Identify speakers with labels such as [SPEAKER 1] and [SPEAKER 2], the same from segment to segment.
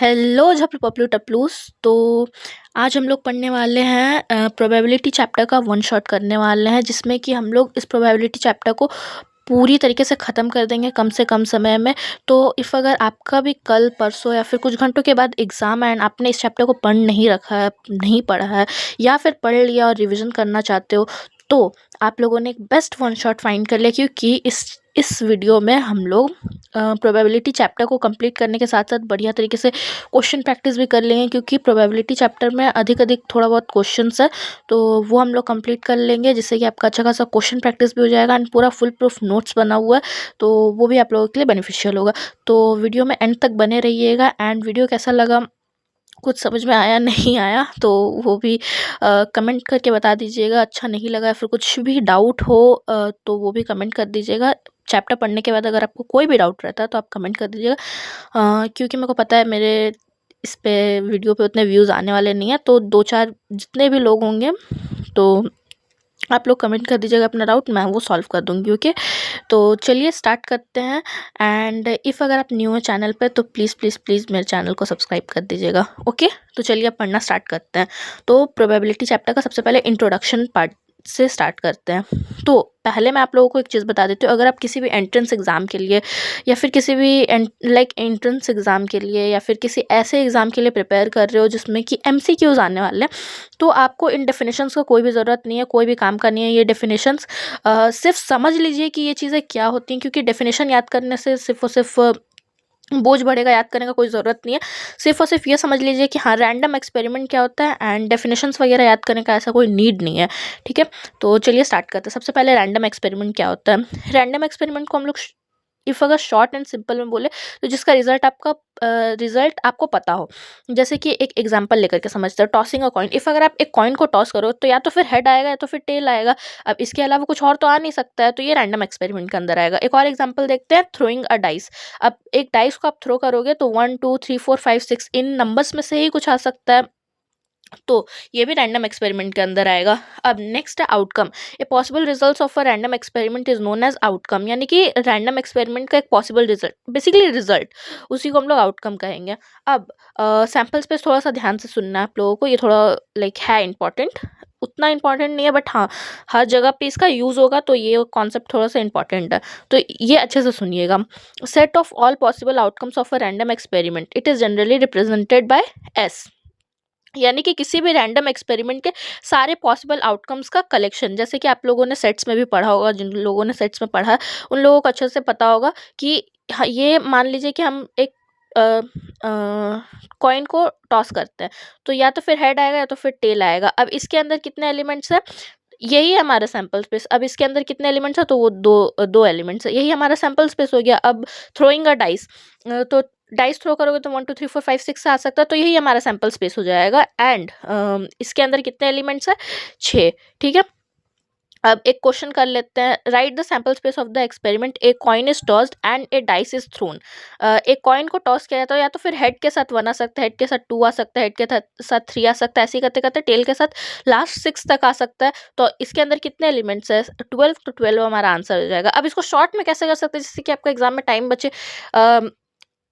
[SPEAKER 1] Hello झपलू Paplu टपलूस। तो आज हम लोग पढ़ने वाले हैं प्रोबेबिलिटी चैप्टर का वन शॉट करने वाले हैं, जिसमें कि हम लोग इस प्रोबेबिलिटी चैप्टर को पूरी तरीके से ख़त्म कर देंगे कम से कम समय में। तो इफ़ अगर आपका भी कल परसों या फिर कुछ घंटों के बाद एग्ज़ाम है एंड आपने इस चैप्टर को पढ़ नहीं रखा है, नहीं पढ़ा है, या फिर पढ़ लिया और रिविज़न करना चाहते हो, तो आप लोगों ने एक बेस्ट वन शॉट फाइंड कर लिया, क्योंकि इस वीडियो में हम लोग प्रोबेबिलिटी चैप्टर को कंप्लीट करने के साथ साथ बढ़िया तरीके से क्वेश्चन प्रैक्टिस भी कर लेंगे, क्योंकि प्रोबेबिलिटी चैप्टर में अधिक थोड़ा बहुत क्वेश्चंस है, तो वो हम लोग कंप्लीट कर लेंगे, जिससे कि आपका अच्छा खासा क्वेश्चन प्रैक्टिस भी हो जाएगा एंड पूरा फुल प्रूफ नोट्स बना हुआ है, तो वो भी आप लोगों के लिए बेनिफिशियल होगा। तो वीडियो में एंड तक बने रहिएगा। एंड वीडियो कैसा लगा, कुछ समझ में आया नहीं आया, तो वो भी कमेंट करके बता दीजिएगा। अच्छा नहीं लगा या फिर कुछ भी डाउट हो तो वो भी कमेंट कर दीजिएगा। चैप्टर पढ़ने के बाद अगर आपको कोई भी डाउट रहता है तो आप कमेंट कर दीजिएगा, क्योंकि मेरे को पता है मेरे इस पे वीडियो पे उतने व्यूज़ आने वाले नहीं हैं, तो 2-4 जितने भी लोग होंगे तो आप लोग कमेंट कर दीजिएगा अपना डाउट, मैं वो सॉल्व कर दूँगी। ओके, तो चलिए स्टार्ट करते हैं। एंड इफ़ अगर आप न्यू हो चैनल पे तो प्लीज़ प्लीज़ प्लीज़ मेरे चैनल को सब्सक्राइब कर दीजिएगा। ओके, तो चलिए अब पढ़ना स्टार्ट करते हैं। तो प्रोबेबिलिटी चैप्टर का सबसे पहले इंट्रोडक्शन पार्ट से स्टार्ट करते हैं। तो पहले मैं आप लोगों को एक चीज़ बता देती हूँ, अगर आप किसी भी एंट्रेंस एग्ज़ाम के लिए या फिर किसी भी एंट्रेंस एग्ज़ाम के लिए या फिर किसी ऐसे एग्ज़ाम के लिए प्रिपेयर कर रहे हो जिसमें कि एमसीक्यूज़ आने वाले हैं, तो आपको इन डेफिनेशंस का कोई भी ज़रूरत नहीं है, कोई भी काम का नहीं है। ये डेफिनेशंस सिर्फ समझ लीजिए कि ये चीज़ें क्या होती हैं, क्योंकि डेफिनेशन याद करने से सिर्फ और सिर्फ बोझ बढ़ेगा, याद करने का कोई ज़रूरत नहीं है। सिर्फ और सिर्फ ये समझ लीजिए कि हाँ, रैंडम एक्सपेरिमेंट क्या होता है एंड डेफिनेशंस वगैरह याद करने का ऐसा कोई नीड नहीं है। ठीक है, तो चलिए स्टार्ट करते हैं। सबसे पहले रैंडम एक्सपेरिमेंट क्या होता है। रैंडम एक्सपेरिमेंट को हम लोग इफ़ अगर शॉर्ट एंड सिंपल में बोले तो जिसका रिजल्ट आपको पता हो। जैसे कि एक एग्जांपल लेकर के समझते हैं, टॉसिंग अ कॉइन। इफ़ अगर आप एक कॉइन को टॉस करो तो या तो फिर हेड आएगा या तो फिर टेल आएगा। अब इसके अलावा कुछ और तो आ नहीं सकता है, तो ये रैंडम एक्सपेरिमेंट के अंदर आएगा। एक और एग्जांपल देखते हैं, थ्रोइंग अ डाइस। अब एक डाइस को आप थ्रो करोगे तो 1 2 3 4 5 6 इन नंबर्स में से ही कुछ आ सकता है, तो ये भी रैंडम एक्सपेरिमेंट के अंदर आएगा। अब नेक्स्ट है outcome. A possible results of a random experiment is known as outcome, यानी कि रैंडम एक्सपेरिमेंट का एक पॉसिबल रिजल्ट, बेसिकली रिजल्ट, उसी को हम लोग आउटकम कहेंगे। अब सैम्पल स्पेस थोड़ा सा ध्यान से सुनना है आप लोगों को, ये थोड़ा है इंपॉर्टेंट, उतना इंपॉर्टेंट नहीं है बट हाँ, हर जगह पे इसका यूज़ होगा, तो ये कॉन्सेप्ट थोड़ा सा इंपॉर्टेंट है, तो ये अच्छे से सुनिएगा। Set of all possible outcomes of a random experiment, it is generally represented by S, यानी कि किसी भी रैंडम एक्सपेरिमेंट के सारे पॉसिबल आउटकम्स का कलेक्शन। जैसे कि आप लोगों ने सेट्स में भी पढ़ा होगा, जिन लोगों ने सेट्स में पढ़ा है उन लोगों को अच्छे से पता होगा कि ये मान लीजिए कि हम एक कॉइन को टॉस करते हैं, तो या तो फिर हेड आएगा या तो फिर टेल आएगा। अब इसके अंदर कितने एलिमेंट्स है, यही है हमारा सैंपल स्पेस। अब इसके अंदर कितने एलिमेंट्स है, तो वो दो एलिमेंट्स है, यही हमारा सैंपल स्पेस हो गया। अब थ्रोइंग अ डाइस, तो डाइस थ्रो करोगे तो 1 2 3 4 5 6 से आ सकता है, तो यही हमारा सैंपल स्पेस हो जाएगा। एंड इसके अंदर कितने एलिमेंट्स है, 6। ठीक है, अब एक क्वेश्चन कर लेते हैं। Right the sample space of the experiment, a coin is tossed and A dice is throne. एक कॉइन को टॉस किया जाता है, या तो फिर हेड के साथ 1 आ सकता है, हेड के साथ 2 आ सकता है, हेड के साथ 3 आ सकता है, ऐसे ही करते करते टेल के साथ लास्ट 6 तक आ सकता है। तो इसके अंदर कितने एलिमेंट्स है, 12, तो 12 हमारा आंसर हो जाएगा। अब इसको शॉर्ट में कैसे कर सकते हैं, जिससे कि आपको एग्जाम में टाइम बचे।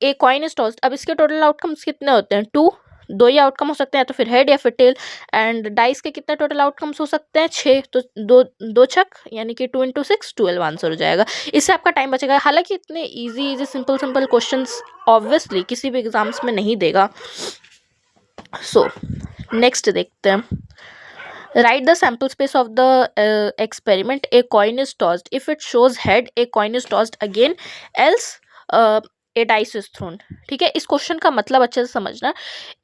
[SPEAKER 1] ए कॉइन इज टॉस्ड, अब इसके टोटल आउटकम्स कितने होते हैं, 2, दो ही आउटकम हो सकते हैं, तो फिर हेड या फिर टेल। एंड डाइस के कितने टोटल आउटकम्स हो सकते हैं, 6, तो दो दो छक, यानी कि 2 × 6 12 आंसर हो जाएगा। इससे आपका टाइम बचेगा। हालांकि इतने easy easy simple simple questions obviously किसी भी एग्जाम्स में नहीं देगा। सो नेक्स्ट देखते हैं। Write the sample space of the experiment. A coin is tossed. If it shows head, a coin is tossed again. Else, a dice is thrown. ठीक है, इस क्वेश्चन का मतलब अच्छे से समझना।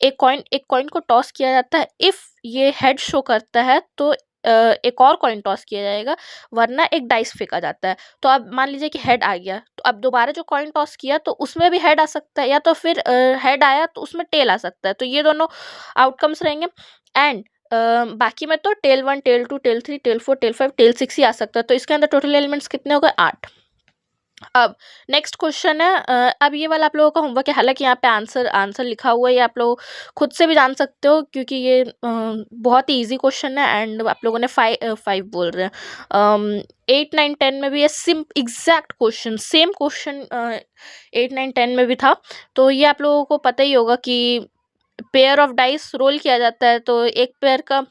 [SPEAKER 1] एक कॉइन को टॉस किया जाता है। इफ ये हेड शो करता है तो एक और कॉइन टॉस किया जाएगा, वरना एक डाइस फेंका जाता है। तो अब मान लीजिए कि हेड आ गया, तो अब दोबारा जो कॉइन टॉस किया तो उसमें भी हेड आ सकता है, या तो फिर हेड आया तो उसमें टेल आ सकता है, तो ये दोनों आउटकम्स रहेंगे। एंड बाकी में तो tail 1 tail 2 tail 3 tail 4 tail 5 tail 6 ही आ सकता है, तो इसके अंदर टोटल एलिमेंट्स कितने हो गए, 8। अब नेक्स्ट क्वेश्चन है, अब ये वाला आप लोगों का होमवर्क है, हालांकि यहाँ पे आंसर लिखा हुआ है, ये आप लोग खुद से भी जान सकते हो क्योंकि ये बहुत ही इजी क्वेश्चन है। एंड आप लोगों ने फाइव बोल रहे हैं, 8, 9, 10 में भी ये एग्जैक्ट क्वेश्चन, सेम क्वेश्चन 8, 9, 10 में भी था। तो ये आप लोगों को पता ही होगा कि पेयर ऑफ डाइस रोल किया जाता है, तो एक पेयर का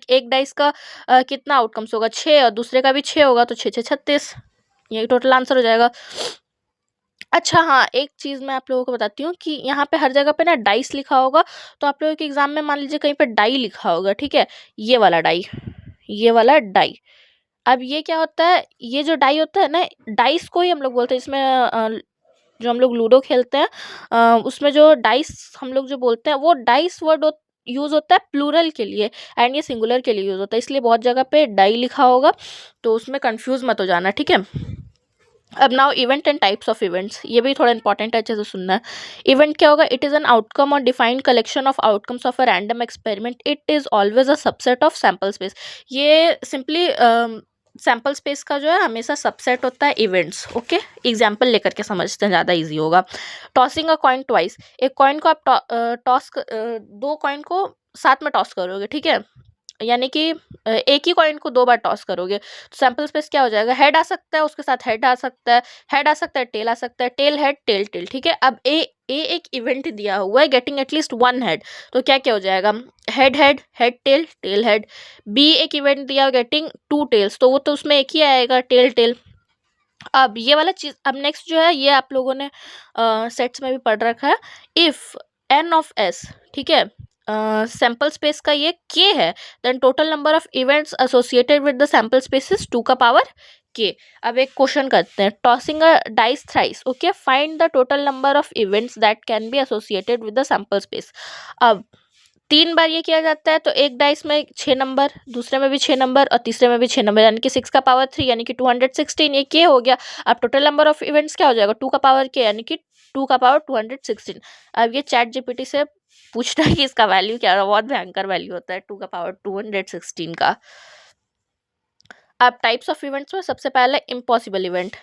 [SPEAKER 1] एक डाइस का कितना आउटकम्स होगा, 6, और दूसरे का भी 6 होगा, तो 6, 6, 36, यही टोटल आंसर हो जाएगा। अच्छा हाँ, एक चीज़ मैं आप लोगों को बताती हूँ कि यहाँ पे हर जगह पे ना डाइस लिखा होगा, तो आप लोगों के एग्जाम में मान लीजिए कहीं पे डाई लिखा होगा, ठीक है, ये वाला डाई, ये वाला डाई। अब ये क्या होता है, ये जो डाई होता है ना, डाइस को ही हम लोग बोलते हैं, इसमें जो हम लोग लूडो खेलते हैं उसमें जो डाइस हम लोग जो बोलते हैं, वो डाइस वर्ड यूज़ होता है प्लूरल के लिए, एंड ये सिंगुलर के लिए यूज़ होता है, इसलिए बहुत जगह पे डाई लिखा होगा, तो उसमें कंफ्यूज मत हो जाना, ठीक है। अब now event and types of events, ये भी थोड़ा इंपॉर्टेंट है, अच्छे से सुनना है। इवेंट क्या होगा, इट इज़ एन आउटकम और defined collection of outcomes of a random experiment, it is always a subset of sample space. ये सिंपली सैम्पल स्पेस का जो है हमेशा सबसेट होता है इवेंट्स। ओके, एग्जाम्पल लेकर के समझते हैं, ज़्यादा ईजी होगा। टॉसिंग अ कॉइन ट्वाइस, एक कॉइन को आप दो कॉइन को साथ में टॉस करोगे, ठीक है, यानी कि एक ही कॉइन को 2 बार टॉस करोगे, तो सैम्पल स्पेस क्या हो जाएगा, हेड आ सकता है, उसके साथ हेड आ सकता है, हेड आ सकता है, टेल आ सकता है, टेल हेड टेल टेल, ठीक है। अब ए एक इवेंट दिया हुआ है गेटिंग एटलीस्ट 1 हेड, तो क्या क्या हो जाएगा, head head head tail tail head. B एक इवेंट दिया हुआ गेटिंग 2 टेल्स, तो वो तो उसमें एक ही आएगा, टेल टेल। अब ये वाला चीज, अब नेक्स्ट जो है, ये आप लोगों ने सेट्स में भी पढ़ रखा है, इफ एन ऑफ एस, ठीक है, सैम्पल स्पेस का ये के है, then total number of events associated with the sample space is 2 का पावर के। अब एक क्वेश्चन करते हैं, tossing a dice thrice, okay, find the total number of events that can be associated with the sample space. अब 3 बार ये किया जाता है, तो एक डाइस में 6 नंबर, दूसरे में भी 6 नंबर, और तीसरे में भी 6 नंबर, यानी कि 6 का पावर 3, यानी कि 216, ये के हो गया। अब टोटल नंबर ऑफ इवेंट्स क्या हो जाएगा, 2 का पावर के, यानी कि 2 का पावर 216। अब ये चैट जीपीटी से पूछना है कि इसका वैल्यू क्या है, बहुत भयंकर वैल्यू होता है 2 का पावर 216 का। अब टाइप्स ऑफ इवेंट्स में सबसे पहले impossible event,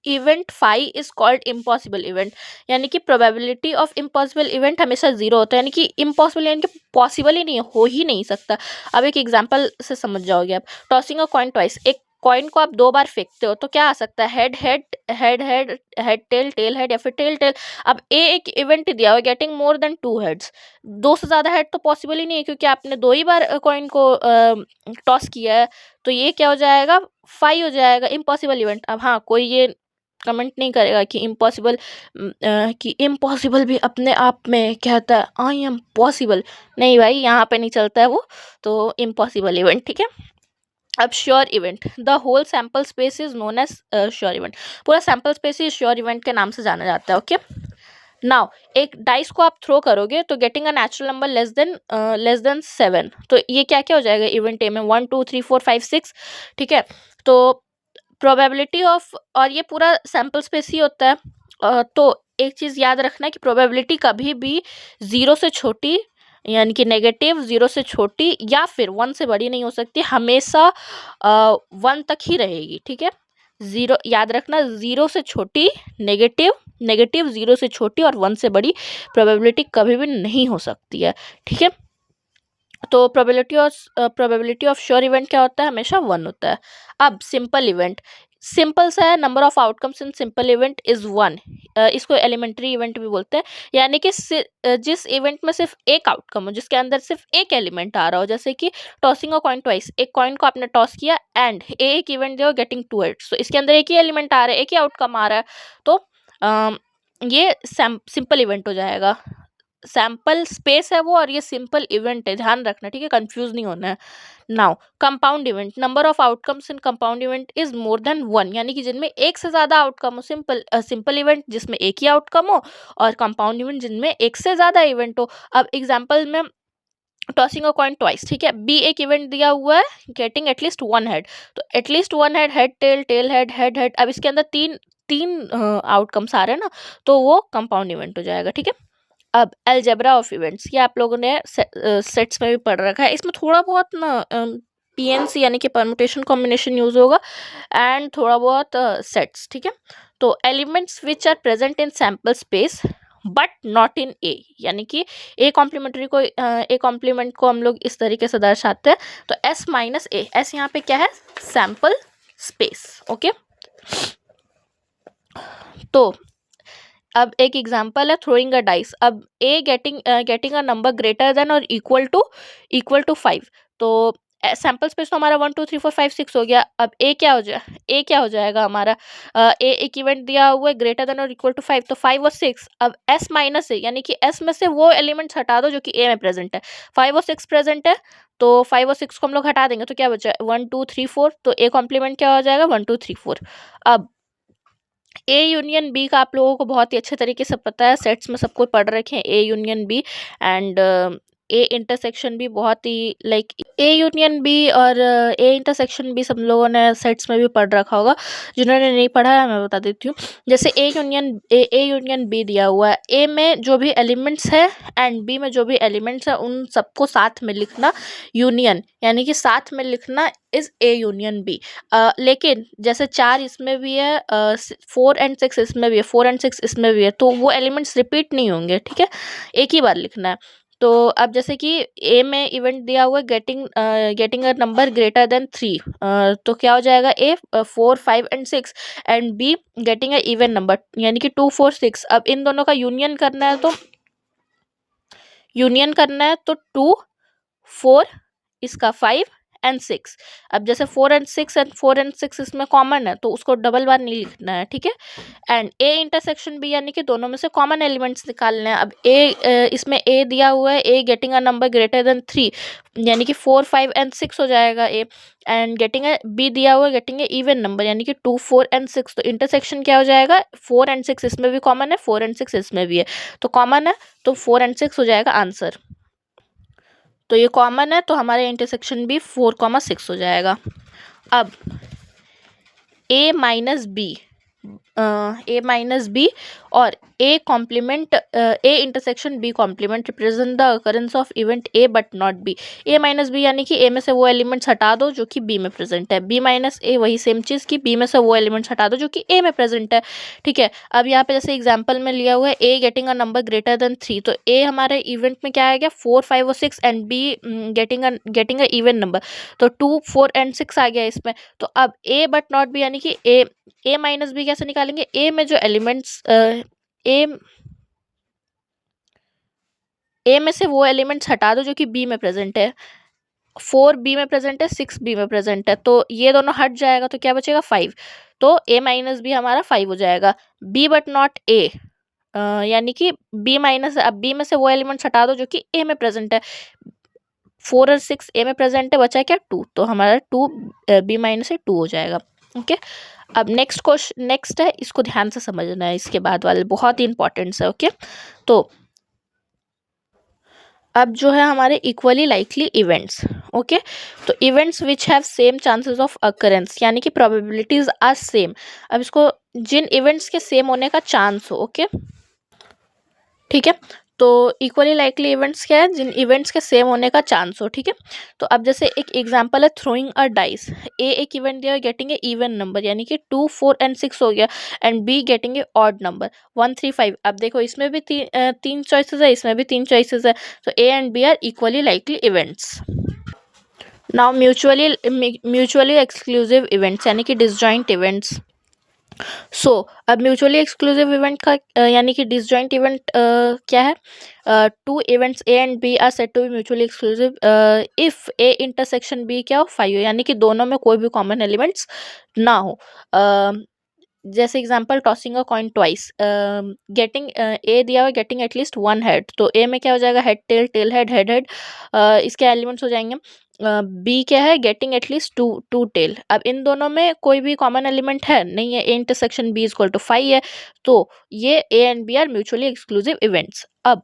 [SPEAKER 1] event 5 is called impossible event, यानी कि प्रोबेबिलिटी ऑफ इम्पॉसिबल इवेंट हमेशा 0 होता है, यानी कि इम्पॉसिबल यानी कि पॉसिबल ही नहीं है, हो ही नहीं सकता। अब एक एग्जांपल से समझ जाओगे आप, टॉसिंग अ कॉइन ट्वाइस, एक कॉइन को आप 2 बार फेंकते हो, तो क्या आ सकता है, head head head head head tail tail head, या फिर टेल टेल। अब एक इवेंट दिया हुआ गेटिंग मोर देन 2 हेड्स, 2 से ज़्यादा हेड तो पॉसिबल ही नहीं है, क्योंकि आपने 2 ही बार कॉइन को टॉस किया है, तो ये क्या हो जाएगा, 5 हो जाएगा, इम्पॉसिबल इवेंट। अब हाँ, कोई ये कमेंट नहीं करेगा कि इम्पॉसिबल भी अपने आप में कहता है आई एम पॉसिबल, नहीं भाई, यहाँ पे नहीं चलता है वो, तो इम्पॉसिबल इवेंट, ठीक है। अब sure event, the whole sample space is known as sure event, पूरा सैम्पल स्पेस ही श्योर इवेंट के नाम से जाना जाता है। ओके, नाउ एक डाइस को आप थ्रो करोगे, तो getting a natural number less then 7, तो ये क्या क्या हो जाएगा इवेंट ए में, 1 2 3 4 5 6, ठीक है। तो प्रोबेबिलिटी ऑफ, और ये पूरा सैम्पल स्पेस ही होता है, तो एक चीज़ याद रखना है कि प्रोबेबिलिटी कभी भी 0 से छोटी, यानी कि नेगेटिव 0 से छोटी या फिर 1 से बड़ी नहीं हो सकती, हमेशा 1 तक ही रहेगी, ठीक है। 0 याद रखना, 0 से छोटी नेगेटिव, नेगेटिव 0 से छोटी और 1 से बड़ी प्रोबेबिलिटी कभी भी नहीं हो सकती है, ठीक है। तो प्रोबेबिलिटी ऑफ श्योर इवेंट क्या होता है, हमेशा 1 होता है। अब सिंपल इवेंट, सिंपल सा है, number of outcomes in simple event is 1, इसको एलिमेंट्री इवेंट भी बोलते हैं, यानी कि जिस इवेंट में सिर्फ एक आउटकम हो, जिसके अंदर सिर्फ एक एलिमेंट आ रहा हो, जैसे कि टॉसिंग अ कॉइन ट्वाइस, एक कॉइन को आपने टॉस किया एंड एक इवेंट जो गेटिंग 2 हेड्स, तो इसके अंदर एक ही एलिमेंट आ रहा है, एक ही आउटकम आ रहा है, तो ये सिंपल इवेंट हो जाएगा। सैम्पल स्पेस है वो, और ये सिंपल इवेंट है, ध्यान रखना, ठीक है, कंफ्यूज नहीं होना है। Now compound event, number of outcomes in compound event is more than 1, यानी कि जिनमें एक से ज्यादा आउटकम हो, सिंपल इवेंट जिसमें एक ही आउटकम हो, और कंपाउंड इवेंट जिनमें एक से ज्यादा इवेंट हो। अब एग्जांपल में टॉसिंग अ कॉइन ट्वाइस, ठीक है, बी एक इवेंट दिया हुआ है गेटिंग एटलीस्ट 1 हेड, तो at least 1 head, head tail tail head head head, अब इसके अंदर तीन तीन आउटकम्स आ रहे हैं ना, तो वो कंपाउंड इवेंट हो जाएगा, ठीक है। अब अलजेब्रा ऑफ इवेंट्स, ये आप लोगों ने सेट्स में भी पढ़ रखा है, इसमें थोड़ा बहुत ना पीएनसी यानी कि परमुटेशन कॉम्बिनेशन यूज होगा, एंड थोड़ा बहुत सेट्स, ठीक है। तो elements which are present in sample space but not in A, यानी कि ए कॉम्प्लीमेंट्री को ए कॉम्प्लीमेंट को हम लोग इस तरीके से दर्शाते हैं। तो एस माइनस ए, एस यहाँ पे क्या है, सैम्पल स्पेस। ओके, तो अब एक एग्जांपल है थ्रोइंग अ डाइस। अब A getting a number greater than और इक्वल टू 5। तो सैम्पल स्पेस तो हमारा 1 2 3 4 5 6 हो गया। अब ए क्या हो जाएगा हमारा, ए एक इवेंट दिया हुआ है ग्रेटर देन और इक्वल टू 5, तो 5 और 6। अब एस माइनस ए, यानी कि एस में से वो एलिमेंट्स हटा दो जो कि ए में प्रेजेंट है। 5 और 6 प्रेजेंट है, तो 5 और 6 को हम लोग हटा देंगे तो क्या बचा, 1 2 3 4। तो ए कॉम्प्लीमेंट क्या हो जाएगा, 1 2 3 4। अब ए यूनियन बी का आप लोगों को बहुत ही अच्छे तरीके से पता है, सेट्स में सबको पढ़ रखे हैं A union B and A intersection भी, बहुत ही लाइक ए यूनियन बी और ए इंटरसेक्शन भी सब लोगों ने सेट्स में भी पढ़ रखा होगा। जिन्होंने नहीं पढ़ा है मैं बता देती हूँ। जैसे ए यूनियन बी दिया हुआ है, ए में जो भी एलिमेंट्स है एंड बी में जो भी एलिमेंट्स है उन सबको साथ में लिखना यूनियन, यानी कि साथ में लिखना इज ए यूनियन बी। लेकिन जैसे 4 इसमें भी है, 4 एंड 6 इसमें भी है, 4 एंड 6 इसमें भी है, तो वो एलिमेंट्स रिपीट नहीं होंगे, ठीक है, एक ही बार लिखना है। तो अब जैसे कि ए में इवेंट दिया हुआ है getting a number greater than 3, तो क्या हो जाएगा, ए 4 5 and 6 and be getting a even number, यानी कि 2 4 6। अब इन दोनों का यूनियन करना है, तो 2 4 इसका 5 एंड 6। अब जैसे 4 एंड 6 इसमें कॉमन है तो उसको डबल बार नहीं लिखना है, ठीक है। एंड ए इंटरसेक्शन बी, यानी कि दोनों में से कॉमन एलिमेंट्स निकालने हैं। अब इसमें ए दिया हुआ है, A getting a number greater than 3, यानी कि 4 5 एंड 6 हो जाएगा A. And getting A B दिया हुआ है गेटिंग ए इवन नंबर, यानी कि 2 4 एंड 6, तो इंटरसेक्शन क्या हो जाएगा, 4 एंड 6 इसमें भी कॉमन है, 4 एंड 6 इसमें भी है, तो कॉमन है, तो 4 एंड 6 हो जाएगा आंसर। तो ये कॉमन है, तो हमारे इंटरसेक्शन भी 4 6 हो जाएगा। अब ए माइनस बी और A complement A intersection B complement represent the occurrence of event A but not B. A minus B, यानी कि ए में से वो एलिमेंट्स हटा दो जो कि बी में प्रेजेंट है। बी माइनस ए, वही सेम चीज़ कि बी में से वो एलिमेंट्स हटा दो जो कि ए में प्रेजेंट है, ठीक है। अब यहाँ पे जैसे एग्जाम्पल में लिया हुआ है A getting a number greater than 3, तो ए हमारे इवेंट में क्या आएगा, 4 5 और 6 and be getting a even number, तो 2 4 एंड 6 आ गया इसमें। तो अब ए बट नॉट बी, यानी कि ए माइनस बी कैसे निकालेंगे, ए में जो एलिमेंट्स ए में से वो एलिमेंट्स हटा दो जो कि बी में प्रेजेंट है। 4 बी में प्रेजेंट है, 6 बी में प्रेजेंट है, तो ये दोनों हट जाएगा तो क्या बचेगा, 5। तो ए माइनस बी हमारा 5 हो जाएगा। बी बट नॉट ए, यानी कि बी माइनस, अब बी में से वो एलिमेंट्स हटा दो जो कि ए में प्रेजेंट है। 4 और 6 ए में प्रेजेंट है, बचा क्या, 2, तो हमारा 2 बी माइनस से 2 हो जाएगा। ओके, अब नेक्स्ट है, इसको ध्यान से समझना है, इसके बाद वाले बहुत ही इंपॉर्टेंट है। ओके, तो अब जो है हमारे इक्वली लाइकली इवेंट्स। ओके, तो events which have same chances of occurrence, यानी कि प्रोबेबिलिटीज आर सेम। अब इसको जिन इवेंट्स के सेम होने का चांस हो, ओके, ठीक है, तो इक्वली लाइकली इवेंट्स क्या है, जिन इवेंट्स के सेम होने का चांस हो, ठीक है। तो अब जैसे एक एग्जांपल है थ्रोइंग अ डाइस। ए एक इवेंट दिया गेटिंग ए इवन नंबर, यानी कि 2 4 एंड 6 हो गया, and be getting a odd number 1 3 5। अब देखो इसमें भी तीन चॉइसेस है, इसमें भी 3 चॉइसेस है, तो A and B are equally likely events. Now mutually exclusive events, यानी कि डिसजॉइंट इवेंट्स। सो अब म्यूचुअली एक्सक्लूसिव इवेंट का यानी कि डिसजॉइंट इवेंट क्या है, 2 events A and B are said to be mutually exclusive if A intersection B क्या हो, 5 हो, यानी कि दोनों में कोई भी कॉमन एलिमेंट्स ना हो। जैसे example tossing a coin twice, getting A दिया हुआ गेटिंग एटलीस्ट 1 हेड, तो ए में क्या हो जाएगा, head tail tail head head head, इसके एलिमेंट्स हो जाएंगे। बी क्या है, गेटिंग एटलीस्ट 2 टेल। अब इन दोनों में कोई भी कॉमन एलिमेंट है नहीं है, A intersection B equal to 5 है, तो ये A and B are mutually exclusive events. अब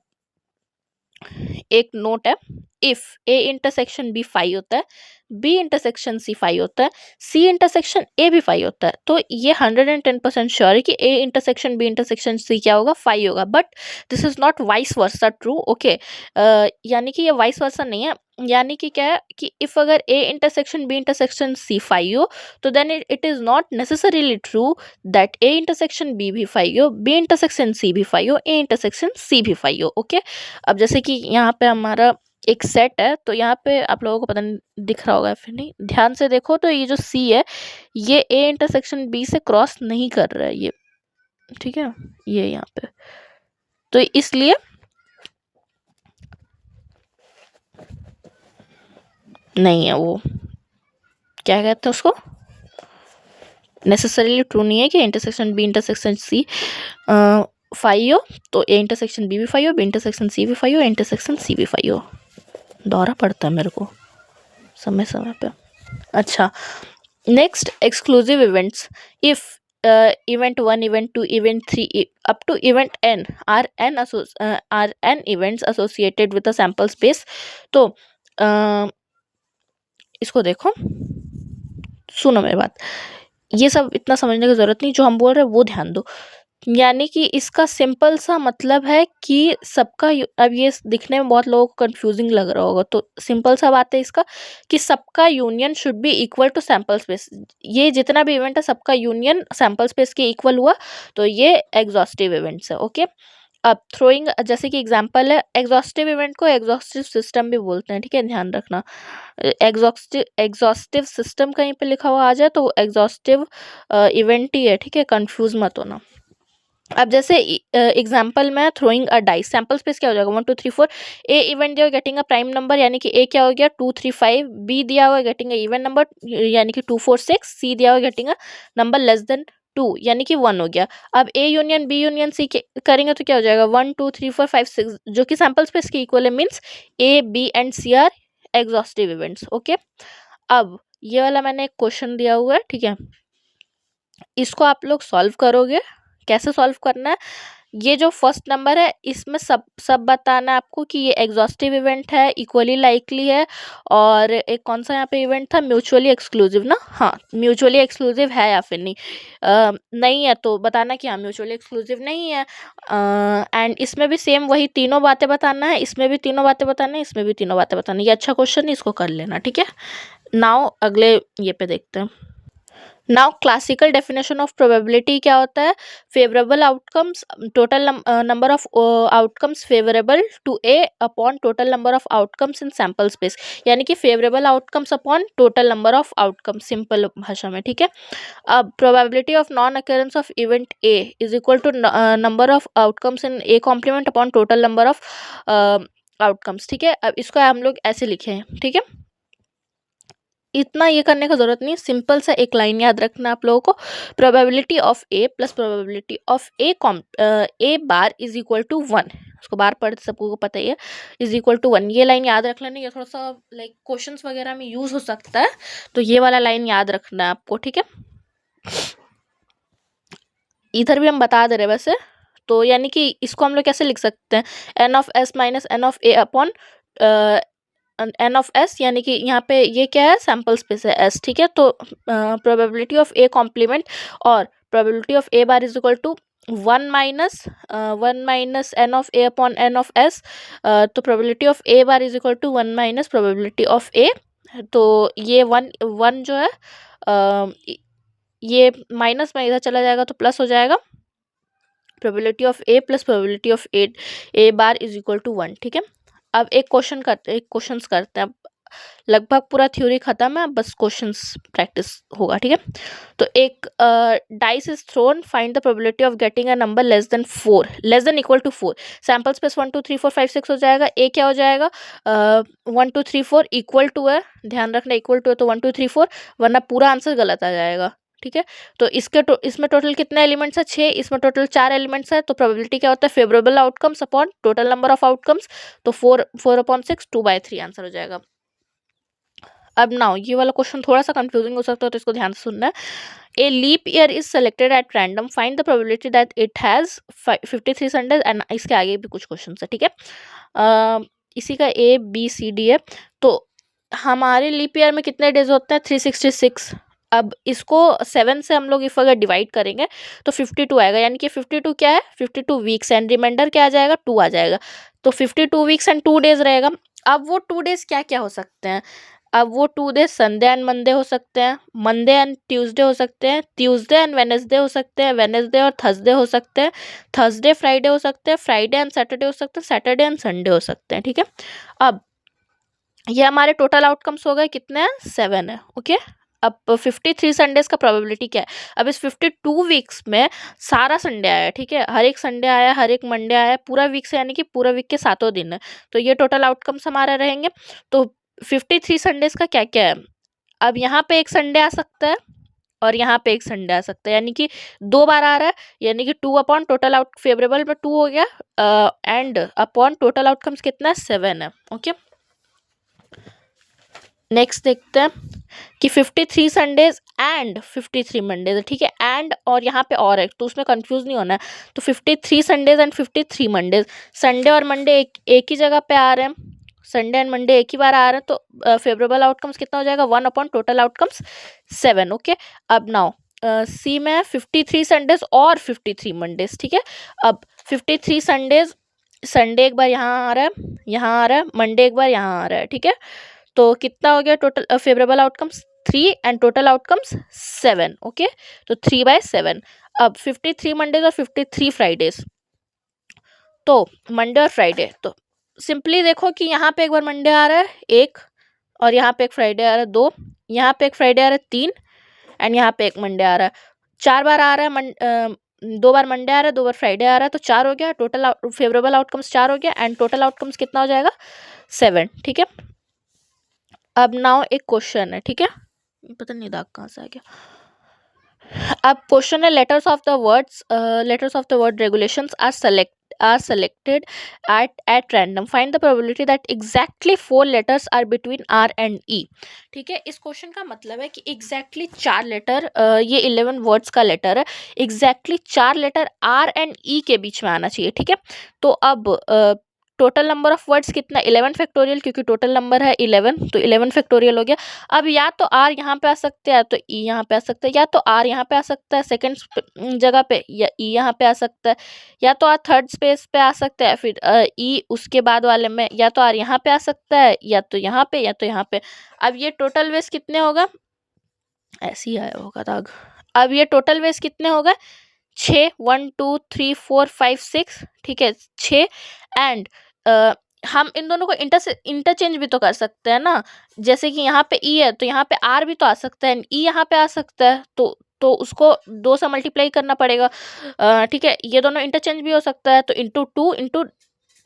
[SPEAKER 1] एक नोट है, if A intersection B phi होता है, बी इंटरसेक्शन सी फाई होता है, सी इंटरसेक्शन ए भी फाई होता है, तो ये 110% श्योर है कि A intersection B intersection C क्या होगा, फाई होगा. But this is not vice versa true. Okay, यानी कि ये वाइस वर्सा नहीं है. यानी कि क्या है कि इफ अगर A intersection B intersection C phi हो, तो then it is not necessarily true that A intersection B भी फाई हो, बी इंटरसेक्शन सी भी फाई हो, ए इंटरसेक्शन सी भी फाई हो. ओके, अब जैसे कि यहाँ पे हमारा एक सेट है, तो यहाँ पे आप लोगों को पता नहीं दिख रहा होगा फिर नहीं, ध्यान से देखो तो ये जो सी है ये ए इंटरसेक्शन बी से क्रॉस नहीं कर रहा है ये, ठीक है, ये यहाँ पे, तो इसलिए नहीं है वो, क्या कहते हैं उसको, नेसेसरीली ट्रू नहीं है कि intersection B intersection C phi हो, तो ए इंटरसेक्शन बी भी फाई हो, बी इंटरसेक्शन सी भी फाई हो, इंटरसेक्शन सी भी फाई हो. दौरा पड़ता है मेरे को समय समय पे. अच्छा, next exclusive events. If event 1, event 2, event 3 up to event n are n events associated with a sample space. तो इसको देखो, सुनो मेरी बात, ये सब इतना समझने की जरूरत नहीं, जो हम बोल रहे हैं वो ध्यान दो. यानी कि इसका सिंपल सा मतलब है कि सबका अब ये दिखने में बहुत लोगों को कंफ्यूजिंग लग रहा होगा, तो सिंपल सा बात है इसका कि सबका union should be equal to sample space. ये जितना भी इवेंट है सबका यूनियन सैंपल स्पेस के इक्वल हुआ, तो ये एग्जॉस्टिव इवेंट्स है. ओके, अब थ्रोइंग, जैसे कि एग्जांपल है, एग्जॉस्टिव इवेंट को एग्जॉस्टिव सिस्टम भी बोलते हैं, ठीक है, ध्यान रखना. एग्जॉस्टिव सिस्टम कहीं पे लिखा हुआ आ जाए तो एग्जॉस्टिव इवेंट ही है, ठीक है, कंफ्यूज मत होना. अब जैसे एग्जाम्पल में throwing a dice, sample space क्या हो जाएगा 1 2 3 4. ए इवेंट दिया गेटिंग अ प्राइम नंबर, यानी कि ए क्या हो गया 2 3 5. बी दिया हुआ गेटिंग अ इवन नंबर, यानी कि 2 4 6. सी दिया हुआ getting a number less than 2, यानी कि 1 हो गया. अब A union B union C करेंगे तो क्या हो जाएगा 1 2 3 4 5 6, जो कि सैंपल स्पेस के इक्वल है. Means A B and C are exhaustive events. Okay, अब ये वाला मैंने एक क्वेश्चन दिया हुआ है, ठीक है, इसको आप लोग सॉल्व करोगे. कैसे सॉल्व करना है, ये जो फर्स्ट नंबर है इसमें सब बताना है आपको कि ये एग्जॉस्टिव इवेंट है, इक्वली लाइकली है, और एक कौन सा यहाँ पे इवेंट था, म्यूचुअली एक्सक्लूसिव ना. हाँ, म्यूचुअली एक्सक्लूसिव है या फिर नहीं. नहीं है तो बताना कि हाँ म्यूचुअली एक्सक्लूसिव नहीं है. एंड इसमें भी सेम वही तीनों बातें बताना है, इसमें भी तीनों बातें बताना है, इसमें भी तीनों बातें बताना है. ये अच्छा क्वेश्चन है, इसको कर लेना, ठीक है. नाउ अगले ये पे देखते हैं. Now classical definition of probability क्या होता है, favourable outcomes, total number of outcomes favourable to A upon total number of outcomes in sample space, यानी कि favourable outcomes upon total number of outcomes, simple भाषा में, ठीक है. अब probability of non occurrence of event A is equal to number of outcomes in A complement upon total number of outcomes, ठीक है. अब इसको हम लोग ऐसे लिखे हैं, ठीक है, इतना ये करने का जरूरत नहीं, सिंपल सा एक लाइन याद रखना आप लोगों को, probability of A plus probability of A bar is equal to 1. उसको बार पढ़ते सबको पता ही है, इज इक्वल टू 1. ये लाइन याद रख लेना, ये थोड़ा सा लाइक क्वेश्चंस वगैरह में यूज हो सकता है, तो ये वाला लाइन याद रखना है आपको, ठीक है. इधर भी हम बता दे रहे हैं वैसे, तो यानी कि इसको हम लोग कैसे लिख सकते हैं, N of S minus N of A upon N of S, यानी कि यहाँ पे ये क्या है, सैंपल स्पेस है एस, ठीक है. तो प्रोबेबिलिटी ऑफ ए कॉम्प्लीमेंट और probability of A bar is equal to 1 minus N of A upon N of S. तो probability of A bar is equal to 1 minus probability of A. तो ये one जो है ये minus में इधर चला जाएगा तो प्लस हो जाएगा. Probability of A plus probability of A bar is equal to 1, ठीक है. अब एक क्वेश्चंस करते हैं. अब लगभग पूरा थ्योरी खत्म है, बस क्वेश्चंस प्रैक्टिस होगा, ठीक है. तो एक dice is thrown, find the probability of getting a number less than equal to 4. Sample space 1 2 3 4 5 6 हो जाएगा. ए क्या हो जाएगा 1 2 3 4 इक्वल टू है, ध्यान रखना इक्वल टू है तो 1 2 3 4, वरना पूरा आंसर गलत आ जाएगा, ठीक है. तो इसमें टोटल कितने एलिमेंट्स है 6, इसमें टोटल 4 एलिमेंट्स है, तो प्रोबेबिलिटी क्या होता है favourable outcomes upon total number of outcomes, तो 4 अपॉन 6 2/3 आंसर हो जाएगा. अब नाउ ये वाला क्वेश्चन थोड़ा सा कंफ्यूजिंग हो सकता है, तो इसको ध्यान से सुनना है. A leap year is selected at random, find the probability that it has 53 Sundays, and इसके आगे भी कुछ क्वेश्चन है, ठीक है. इसी का ABCD है। तो हमारे लीप ईयर में कितने डेज होते हैं? 366। अब इसको 7 से हम लोग इफ अगर डिवाइड करेंगे तो 52 आएगा, यानी कि 52 क्या है? 52 वीक्स, एंड रिमाइंडर क्या आ जाएगा? 2 आ जाएगा। तो 52 वीक्स एंड 2 डेज रहेगा। अब वो 2 डेज क्या क्या हो सकते हैं? अब वो 2 डेज संडे एंड मंडे हो सकते हैं, मंडे एंड ट्यूसडे हो सकते हैं, ट्यूसडे एंड वेनेसडे हो सकते हैं, वेनेसडे और थर्सडे हो सकते हैं, थर्सडे फ्राइडे हो सकते हैं, फ्राइडे एंड सैटरडे हो सकते हैं, सैटरडे एंड संडे हो सकते हैं। ठीक है, अब ये हमारे टोटल आउटकम्स हो गए, कितने हैं? 7 है। ओके, अब 53 संडेज का प्रोबेबिलिटी क्या है? अब इस 52 वीक्स में सारा संडे आया, ठीक है, हर एक संडे आया, हर एक मंडे आया, पूरा वीक से, यानी कि पूरा वीक के 7 दिन है। तो ये टोटल आउटकम्स हमारे रहेंगे। तो 53 संडेज का क्या क्या है? अब यहाँ पे एक संडे आ सकता है और यहाँ पे एक संडे आ सकता है, यानी कि 2 बार आ रहा है, यानी कि 2 अपॉन टोटल आउट फेवरेबल में 2 हो गया, एंड अपॉन टोटल आउटकम्स कितना है? 7 है। ओके, नेक्स्ट देखते हैं कि 53 संडेज एंड 53 मंडेज है, ठीक है, एंड और यहाँ पे और है, तो उसमें कंफ्यूज नहीं होना है। तो 53 संडेज एंड 53 मंडेज, संडे और मंडे एक ही जगह पे आ रहे हैं, संडे एंड मंडे एक ही बार आ रहे हैं, तो फेवरेबल आउटकम्स कितना हो जाएगा? 1 अपॉन टोटल आउटकम्स 7। ओके, अब नाउ सी में 53 संडेज और 53 मंडेज, ठीक है। अब 53 संडेज, संडे एक बार यहाँ आ रहा है, यहाँ आ रहा है, मंडे एक बार यहाँ आ रहा है, ठीक है। तो कितना हो गया total favourable outcomes? 3 and total outcomes 7। Okay, तो 3/7। अब 53 मंडेज और 53 फ्राइडेज, तो मंडे और फ्राइडे, तो सिंपली देखो कि यहाँ पे एक बार मंडे आ रहा है 1, और यहाँ पे एक फ्राइडे आ रहा है 2, यहाँ पे एक फ्राइडे आ रहा है 3, एंड यहाँ पे एक मंडे आ रहा है। 4 बार आ रहा है 2 बार मंडे आ रहा है, 2 बार फ्राइडे आ रहा है, तो 4 हो गया टोटल फेवरेबल आउटकम्स, 4 हो गया, एंड टोटल आउटकम्स कितना हो जाएगा? 7। ठीक है, अब नाउ एक क्वेश्चन है, ठीक है, पता नहीं दाग कहाँ से आ गया। अब क्वेश्चन है, letters of the word regulations are selected at random, find the probability that exactly 4 letters are between R and E। ठीक है, इस क्वेश्चन का मतलब है कि एग्जैक्टली 4 लेटर, ये 11 वर्ड्स का लेटर है, exactly 4 letter R and E के बीच में आना चाहिए। ठीक है, तो अब टोटल नंबर ऑफ वर्ड्स कितना? 11 फैक्टोरियल, क्योंकि टोटल नंबर है 11, तो 11 फैक्टोरियल हो गया। अब या तो आर यहाँ पे आ सकते हैं, तो ई यहाँ पे आ सकता है, या तो आर यहाँ पे आ सकता है सेकंड जगह पे, या ई यहाँ पे आ सकता है, या तो आर थर्ड स्पेस पे आ सकता है, फिर ई उसके बाद वाले में, या तो आर यहाँ पे आ सकता है, या तो यहाँ पे, या तो यहाँ पे। अब ये टोटल वेस कितने होगा? ऐसे ही आया होगा दाग। अब ये टोटल वेस कितने होगा? 6, 1 2 3 4 5 6, ठीक है, 6, एंड हम इन दोनों को इंटरचेंज भी तो कर सकते हैं ना, जैसे कि यहाँ पे ई है तो यहाँ पे आर भी तो आ सकता है, ई यहाँ पे आ सकता है, तो उसको 2 से मल्टीप्लाई करना पड़ेगा। ठीक है, ये दोनों इंटरचेंज भी हो सकता है, तो इंटू 2 इंटू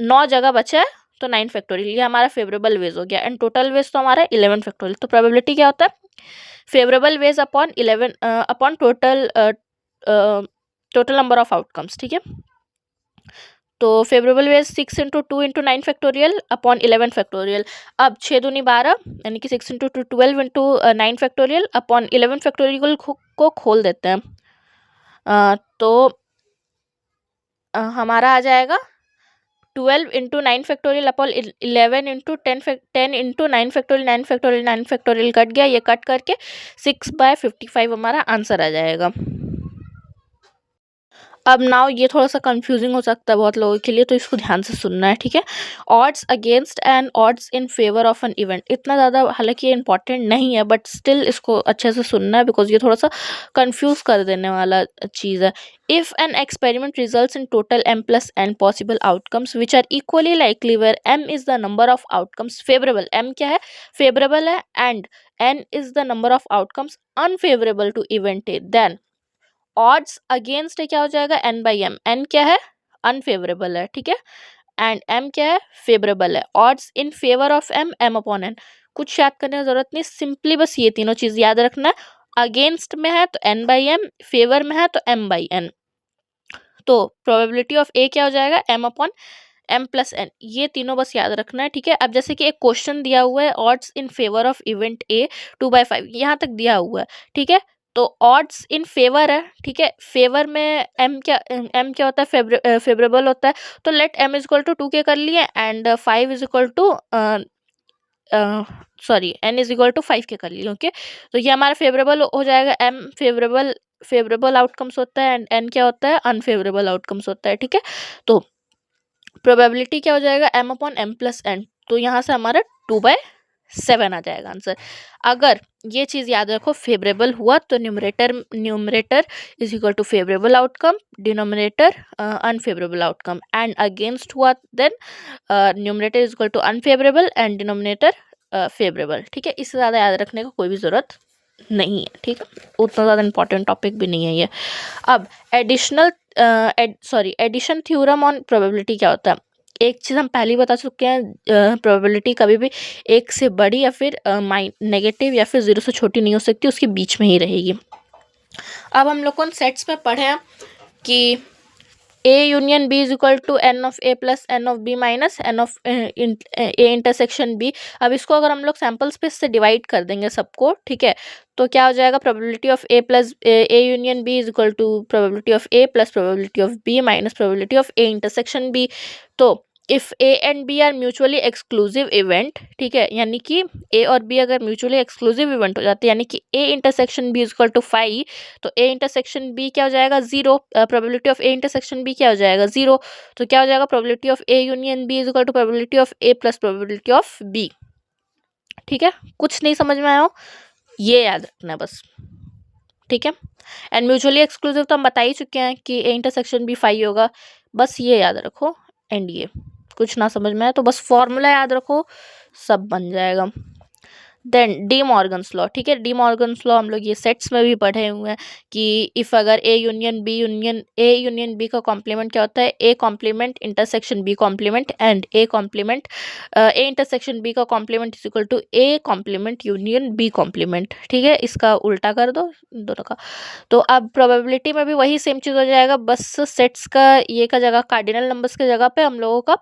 [SPEAKER 1] 9 जगह बचा है, तो 9 फैक्टोरियल, ये हमारा फेवरेबल वेज हो गया, एंड टोटल वेज तो हमारा 11 फैक्टोरियल। तो प्रोबेबिलिटी क्या होता है? Favourable ways upon 11 upon total number of outcomes. ठीक है, तो favourable ways 6 into 2 into 9 factorial upon 11 factorial. अब 6 दूनी 12, यानी कि 6 into 2 12 into 9 factorial upon 11 factorial को खोल देते हैं, तो हमारा आ जाएगा 12 into 9 factorial upon 11 into 10 into 9 factorial, 9 factorial 9 factorial cut गया, ये कट करके 6/55 हमारा आंसर आ जाएगा। अब नाउ ये थोड़ा सा कंफ्यूजिंग हो सकता है बहुत लोगों के लिए, तो इसको ध्यान से सुनना है, ठीक है। Odds against and odds in favour of an event, इतना ज़्यादा हालांकि ये इंपॉर्टेंट नहीं है, बट स्टिल इसको अच्छे से सुनना है, बिकॉज ये थोड़ा सा कंफ्यूज कर देने वाला चीज़ है। If an experiment results in total m plus n possible outcomes which are equally likely where m is the number of outcomes favourable, m क्या है? फेवरेबल है, and n is the number of outcomes unfavourable to event A, then odds against क्या हो जाएगा? n by M, n क्या है? Unfavourable है, ठीक है, एंड m क्या है? फेवरेबल है। Odds in favour of m, m upon n, कुछ याद करने की जरूरत नहीं, सिंपली बस ये तीनों चीज याद रखना है। अगेंस्ट में है तो n बाई एम, फेवर में है तो m बाई n, तो प्रोबेबिलिटी ऑफ a क्या हो जाएगा? m upon m plus n, ये तीनों बस याद रखना है, ठीक है। अब जैसे कि एक क्वेश्चन दिया हुआ है, odds in favour of event a 2/5, यहाँ तक दिया हुआ है, ठीक है। तो ऑड्स इन फेवर है, ठीक है। फेवर में एम क्या होता है, फेवरेबल होता है। तो let M is equal to 2 के कर लिए and 5 is equal to sorry N is equal to 5 के कर लिए, ओके। तो ये हमारा फेवरेबल हो जाएगा, एम फेवरेबल आउटकम्स होता है एंड एन क्या होता है, अनफेवरेबल आउटकम्स होता है, ठीक है। तो प्रोबेबिलिटी क्या हो जाएगा, M upon M plus N. तो यहाँ से हमारा 2/7 आ जाएगा आंसर। अगर ये चीज़ याद रखो, फेवरेबल हुआ तो numerator is equal to favourable outcome, denominator unfavourable outcome, and against हुआ then numerator is equal to unfavourable and denominator favourable, ठीक है। इससे ज़्यादा याद रखने का कोई भी ज़रूरत नहीं है, ठीक है। उतना ज़्यादा इंपॉर्टेंट टॉपिक भी नहीं है ये। अब एडिशन थ्योरम ऑन प्रोबेबिलिटी क्या होता है। एक चीज़ हम पहले ही बता चुके हैं, प्रोबेबिलिटी कभी भी एक से बड़ी या फिर नेगेटिव या फिर 0 से छोटी नहीं हो सकती, उसके बीच में ही रहेगी। अब हम लोग कौन सेट्स में पढ़े हैं कि A union B is equal to N of A plus N of B minus N of A intersection B। अब इसको अगर हम लोग सैम्पल स्पेस से डिवाइड कर देंगे सबको, ठीक है, तो क्या हो जाएगा, probability of A plus A union B is equal to probability of A plus probability of B minus probability of A intersection B। तो if A and B are mutually exclusive event, ठीक है, यानी कि A और B अगर mutually exclusive event हो जाते हैं, यानी कि A intersection B is equal to 5, तो A इंटरसेक्शन B क्या हो जाएगा, 0। Probability of A intersection B क्या हो जाएगा, 0। तो क्या हो जाएगा, probability of A union B is equal to probability of A plus probability of B, ठीक है। कुछ नहीं समझ में आया हो, ये याद रखना है बस, ठीक है। एंड म्यूचुअली एक्सक्लूसिव तो हम बता ही चुके हैं कि A इंटरसेक्शन B 5 होगा, बस ये याद रखो। एंड ये कुछ ना समझ में आए तो बस फॉर्मूला याद रखो, सब बन जाएगा। देन डी मॉर्गन्स लॉ, ठीक है। डी मॉर्गन्स लॉ हम लोग ये सेट्स में भी पढ़े हुए हैं कि इफ़ अगर A यूनियन B का कॉम्प्लीमेंट क्या होता है, A complement intersection B complement and A complement A intersection B का complement is equal to A complement union B complement, ठीक है। इसका उल्टा कर दो दोनों का। तो अब प्रोबेबिलिटी में भी वही सेम चीज़ हो जाएगा, बस सेट्स का ये का जगह कार्डिनल नंबर्स की जगह पे हम लोगों का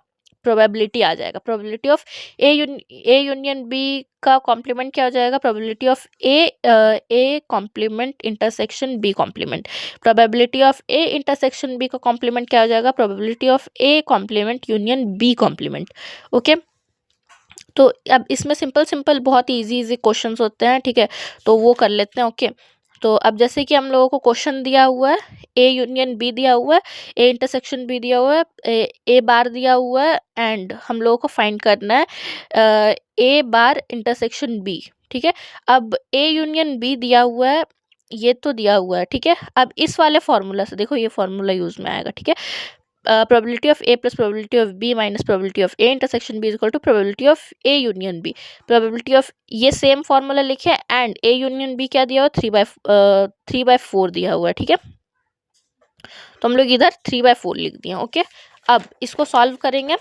[SPEAKER 1] प्रोबेबिलिटी आ जाएगा। Probability of A union B का कॉम्प्लीमेंट क्या हो जाएगा, probability of A complement intersection B complement. Probability of A intersection B का कॉम्प्लीमेंट क्या हो जाएगा, probability of A complement union B complement, okay. तो अब इसमें सिंपल बहुत ही इजी क्वेश्चंस होते हैं, ठीक है, तो वो कर लेते हैं, ओके। तो अब जैसे कि हम लोगों को क्वेश्चन दिया हुआ है, ए यूनियन बी दिया हुआ है, ए इंटरसेक्शन बी दिया हुआ है, ए बार दिया हुआ है, एंड हम लोगों को फाइंड करना है ए बार इंटरसेक्शन बी, ठीक है। अब ए यूनियन बी दिया हुआ है, ये तो दिया हुआ है, ठीक है। अब इस वाले फॉर्मूला से देखो, ये फॉर्मूला यूज में आएगा, ठीक है। Probability of A plus probability of B minus probability of A intersection B is equal to probability of A union B। Probability of ये सेम फॉर्मूला लिखे एंड A यूनियन B क्या दिया हुआ, 3/4 दिया हुआ है, ठीक है। तो हम लोग इधर 3/4 लिख दिए, ओके। अब इसको सॉल्व करेंगे,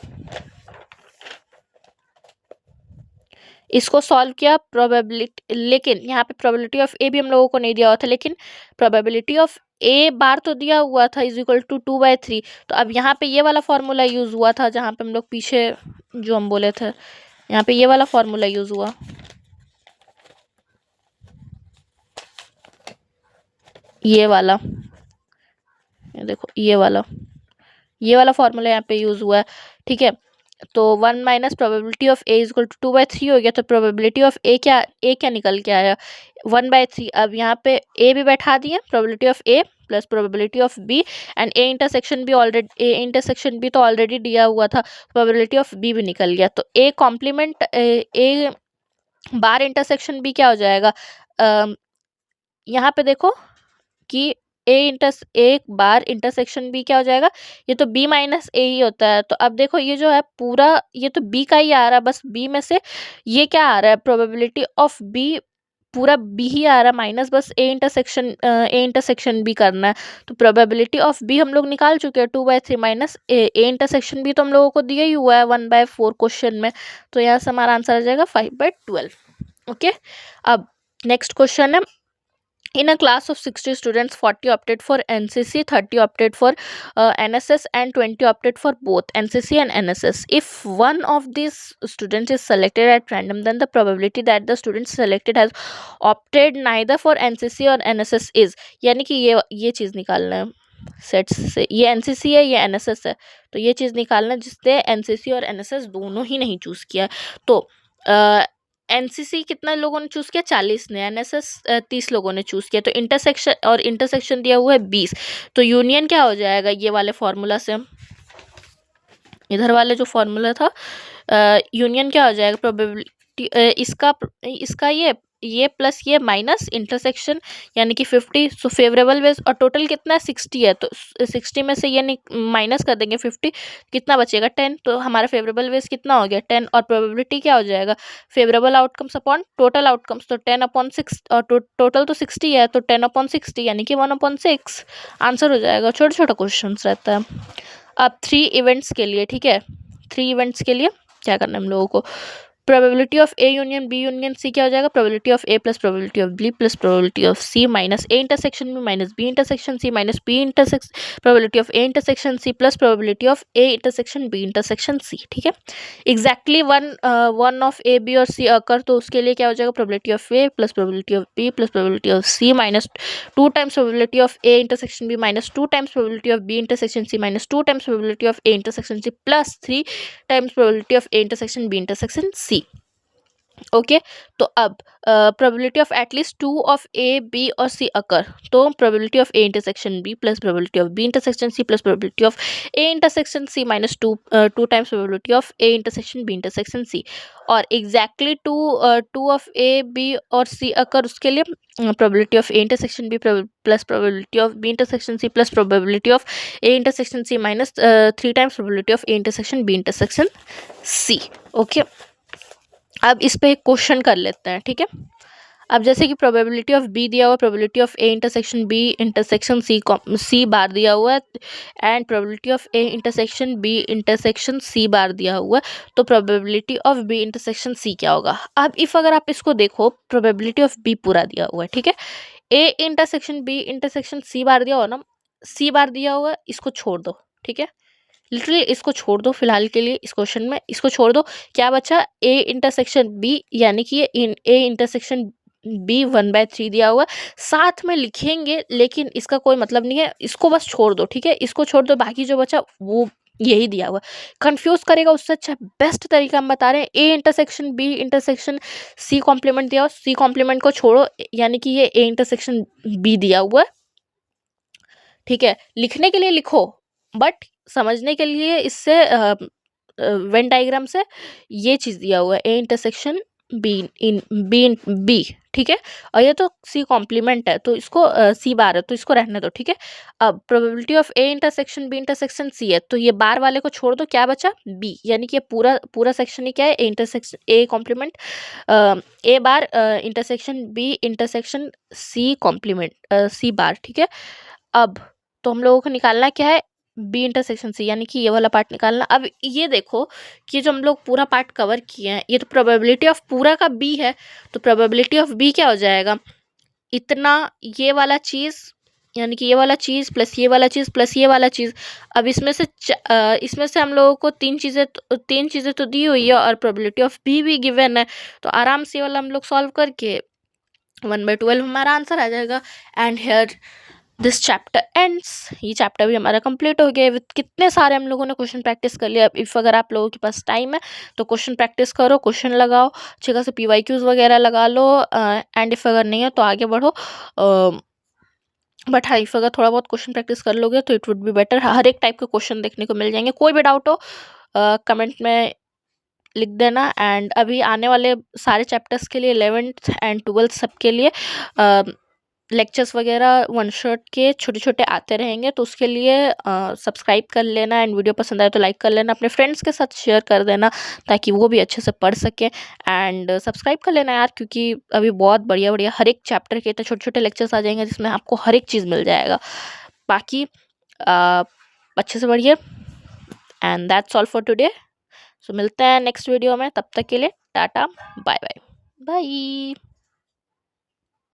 [SPEAKER 1] इसको सॉल्व किया, प्रोबेबिलिटी, लेकिन यहाँ पे प्रोबेबिलिटी ऑफ ए भी हम लोगों को नहीं दिया हुआ था, लेकिन प्रोबेबिलिटी ऑफ ए बार तो दिया हुआ था इज इक्वल टू 2/3। तो अब यहाँ पे ये वाला फॉर्मूला यूज हुआ था, जहाँ पे हम लोग पीछे जो हम बोले थे, यहाँ पे ये वाला फॉर्मूला यूज हुआ, ये वाला, ये देखो ये वाला फॉर्मूला यहाँ पे यूज हुआ है, ठीक है। तो 1 minus probability of A is equal to 2/3 हो गया, तो प्रोबेबिलिटी ऑफ ए क्या निकल के आया, 1/3। अब यहाँ पे ए भी बैठा दिए, probability of A plus probability of B, and A intersection B तो ऑलरेडी दिया हुआ था, प्रोबेबिलिटी ऑफ बी भी निकल गया। तो A complement A bar intersection B क्या हो जाएगा, यहाँ पे देखो कि एक बार इंटरसेक्शन बी क्या हो जाएगा, ये तो b माइनस ए ही होता है। तो अब देखो ये जो है पूरा, ये तो b का ही आ रहा है, बस b में से ये क्या आ रहा है, प्रोबेबिलिटी ऑफ b पूरा b ही आ रहा है माइनस, बस ए इंटरसेक्शन b करना है। तो प्रोबेबिलिटी ऑफ b हम लोग निकाल चुके हैं, 2/3 माइनस ए इंटरसेक्शन b तो हम लोगों को दिया ही हुआ है 1/4 क्वेश्चन में। तो यहाँ से हमारा आंसर आ जाएगा 5/12, ओके। अब नेक्स्ट क्वेश्चन है In a class of 60 students, 40 opted for NCC, 30 opted for NSS, and 20 opted for both NCC and NSS. If one of these students is selected at random, then the probability that the student selected has opted neither for NCC or NSS is, यानी कि ये चीज़ निकालना है sets से, ये NCC है, ये NSS है, तो ये चीज़ निकालना जिसने NCC और NSS दोनों ही नहीं चूज़ किया। तो एनसीसी कितना लोगों ने चूज़ किया, 40 ने। एनएसएस 30 लोगों ने चूज़ किया। तो इंटरसेक्शन दिया हुआ है 20। तो यूनियन क्या हो जाएगा, ये वाले फॉर्मूला से, इधर वाले जो फॉर्मूला था, यूनियन क्या हो जाएगा, प्रोबेबिलिटी इसका ये प्लस ये माइनस इंटरसेक्शन यानी कि 50। सो फेवरेबल वेज, और टोटल कितना है 60 है, तो 60 में से ये माइनस कर देंगे 50, कितना बचेगा 10। तो हमारा फेवरेबल वेज कितना हो गया 10, और प्रोबेबिलिटी क्या हो जाएगा, favourable outcomes upon total outcomes, तो 10/6, और टोटल तो 60 है, तो 10/60 यानी कि 1/6 आंसर हो जाएगा। छोटा छोटा क्वेश्चन रहता है। अब 3 इवेंट्स के लिए, ठीक है, 3 इवेंट्स के लिए क्या करना है हम लोगों को, probability of A union B union C क्या हो जाएगा, probability of A plus probability of B plus probability of C minus A intersection B minus B intersection C minus B intersection, probability of A intersection C plus probability of A intersection B intersection C. ठीक है, exactly one of A B और C occur, तो उसके लिए क्या हो जाएगा, probability of A plus probability of B plus probability of C minus 2 times probability of A intersection B minus 2 times probability of B intersection C minus 2 times probability of A intersection C plus 3 times probability of A intersection B intersection C. Okay, तो अब probability of at least 2 of A B और C occur, तो probability of A intersection B plus probability of B intersection C plus probability of A intersection C minus 2 times probability of A intersection B intersection C. और exactly 2 of A B और C occur, उसके लिए probability of A intersection B plus probability of B intersection C plus probability of A intersection C minus 3 times probability of A intersection B intersection C. Okay, अब इस पे एक question कर लेते हैं। ठीक है, अब जैसे कि प्रोबेबिलिटी ऑफ बी दिया हुआ है, probability of A intersection B intersection C bar दिया हुआ है, and probability of A intersection B intersection C bar दिया हुआ है, तो probability of B intersection C क्या होगा। अब इफ अगर आप इसको देखो, प्रोबेबिलिटी ऑफ बी पूरा दिया हुआ है, ठीक है, A intersection B intersection C bar दिया हुआ ना, सी बार दिया हुआ है, इसको छोड़ दो। ठीक है, लिटरली इसको छोड़ दो फिलहाल के लिए, इस क्वेश्चन में इसको छोड़ दो। क्या बचा, ए इंटरसेक्शन बी, यानी कि ये ए इंटरसेक्शन बी 1/3 दिया हुआ है, साथ में लिखेंगे लेकिन इसका कोई मतलब नहीं है, इसको बस छोड़ दो। ठीक है, इसको छोड़ दो, बाकी जो बचा वो यही दिया हुआ। कंफ्यूज करेगा उससे अच्छा बेस्ट तरीका हम बता रहे हैं, A intersection B intersection C complement दिया हुआ, सी कॉम्प्लीमेंट को छोड़ो, यानी कि ये ए इंटरसेक्शन बी दिया हुआ है। ठीक है, लिखने के लिए लिखो, बट समझने के लिए इससे वेन डायग्राम से ये चीज़ दिया हुआ है, ए इंटरसेक्शन बी। ठीक है, और ये तो सी कॉम्प्लीमेंट है, तो इसको सी बार है, तो इसको रहने दो। ठीक है, अब probability of A intersection B intersection C है, तो ये बार वाले को छोड़ दो, क्या बचा बी, यानी कि ये पूरा पूरा सेक्शन ही क्या है, A intersection A complement A bar intersection B intersection C complement C bar. ठीक है, अब तो हम लोगों को निकालना क्या है, बी इंटरसेक्शन सी, यानी कि ये वाला पार्ट निकालना। अब ये देखो कि जो हम लोग पूरा पार्ट कवर किए हैं, ये तो प्रोबेबिलिटी ऑफ पूरा का बी है, तो प्रोबेबिलिटी ऑफ बी क्या हो जाएगा, इतना ये वाला चीज़, यानी कि ये वाला चीज़ प्लस ये वाला चीज़ प्लस ये वाला चीज़। अब इसमें से हम लोगों को तीन चीज़ें तो दी हुई है, और प्रोबेबिलिटी ऑफ बी भी गिवन है, तो आराम से ये वाला हम लोग सॉल्व करके 1/12 हमारा आंसर आ जाएगा। And here this chapter ends, ये चैप्टर भी हमारा कंप्लीट हो गया विद कितने सारे हम लोगों ने क्वेश्चन प्रैक्टिस कर लिया। इफ़ अगर आप लोगों के पास टाइम है तो क्वेश्चन प्रैक्टिस करो, क्वेश्चन लगाओ, अच्छी खासी PYQs वगैरह लगा लो, एंड इफ़ अगर नहीं है तो आगे बढ़ो। बट हाँ, इफ़ अगर थोड़ा बहुत क्वेश्चन प्रैक्टिस कर लोगे तो इट वुड बी बेटर। हर एक टाइप के क्वेश्चन देखने को मिल जाएंगे। कोई भी डाउट हो कमेंट में लिख देना। एंड अभी आने वाले सारे चैप्टर्स के लिए 11th एंड 12th सब के लिए लेक्चर्स वगैरह वन शॉट के छोटे छोटे आते रहेंगे, तो उसके लिए सब्सक्राइब कर लेना। एंड वीडियो पसंद आए तो लाइक कर लेना, अपने फ्रेंड्स के साथ शेयर कर देना ताकि वो भी अच्छे से पढ़ सकें। एंड सब्सक्राइब कर लेना यार, क्योंकि अभी बहुत बढ़िया बढ़िया हर एक चैप्टर के इतने छोटे छोटे लेक्चर्स आ जाएंगे जिसमें आपको हर एक चीज़ मिल जाएगा। बाकी अच्छे से बढ़िए। And that's all for today. So मिलते हैं नेक्स्ट वीडियो में, तब तक के लिए टाटा बाय बाय बाय।